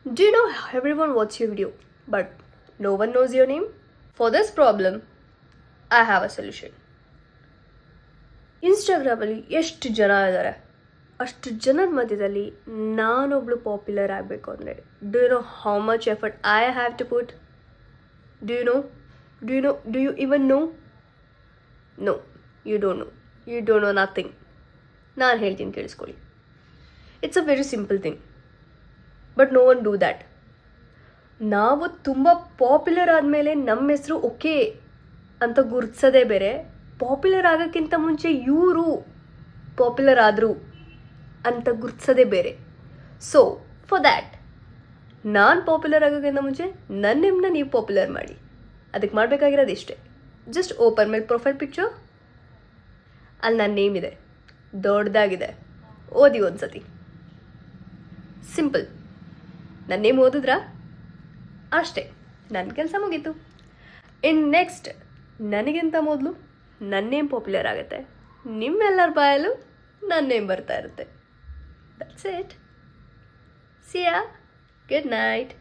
Do you know everyone watches your video, but no one knows your name? For this problem, I have a solution. ಇನ್ಸ್ಟಾಗ್ರಾಮಲ್ಲಿ ಎಷ್ಟು ಜನ ಇದ್ದಾರೆ, ಅಷ್ಟು ಜನದ ಮಧ್ಯದಲ್ಲಿ ನಾನೊಬ್ಳು ಪಾಪ್ಯುಲರ್ ಆಗಬೇಕು ಅಂದರೆ do you know how much effort I have to put? Do you even know? No, you don't know nothing. ನಾನು ಹೇಳ್ತೀನಿ, ಕೇಳಿಸ್ಕೊಳ್ಳಿ. It's a very simple thing, but no one do that. ನಾವು ತುಂಬ ಪಾಪ್ಯುಲರ್ ಆದಮೇಲೆ ನಮ್ಮ ಹೆಸರು ಓಕೆ ಅಂತ ಗುರುತಿಸೋದೇ ಬೇರೆ, ಪಾಪ್ಯುಲರ್ ಆಗೋಕ್ಕಿಂತ ಮುಂಚೆ ಇವರು ಪಾಪ್ಯುಲರ್ ಆದರು ಅಂತ ಗುರುತಿಸೋದೇ ಬೇರೆ. ಸೊ ಫಾರ್ ದ್ಯಾಟ್, ನಾನು ಪಾಪ್ಯುಲರ್ ಆಗೋಕ್ಕಿಂತ ಮುಂಚೆ ನನ್ನ ನೇಮ್ನ ನೀವು ಪಾಪ್ಯುಲರ್ ಮಾಡಿ. ಅದಕ್ಕೆ ಮಾಡಬೇಕಾಗಿರೋದು ಇಷ್ಟೇ. ಜಸ್ಟ್ ಓಪನ್ ಮೇಲೆ ಪ್ರೊಫೈಲ್ ಪಿಕ್ಚರ್, ಅಲ್ಲಿ ನನ್ನ ನೇಮ್ ಇದೆ, ದೊಡ್ಡದಾಗಿದೆ, ಓದಿ ಒಂದು ಸತಿ. ಸಿಂಪಲ್. ನನ್ನ ನೇಮ್ ಓದಿದ್ರಾ ಅಷ್ಟೇ, ನನ್ನ ಕೆಲಸ ಮುಗೀತು. ನೆಕ್ಸ್ಟ್ ನನಗಿಂತ ಮೊದಲು ನನ್ನ ನೇಮ್ ಪಾಪ್ಯುಲರ್ ಆಗುತ್ತೆ, ನಿಮ್ಮೆಲ್ಲರ ಬಾಯಲ್ಲೂ ನನ್ನ ನೇಮ್ ಬರ್ತಾ ಇರುತ್ತೆ. That's it. C yeah. Good night.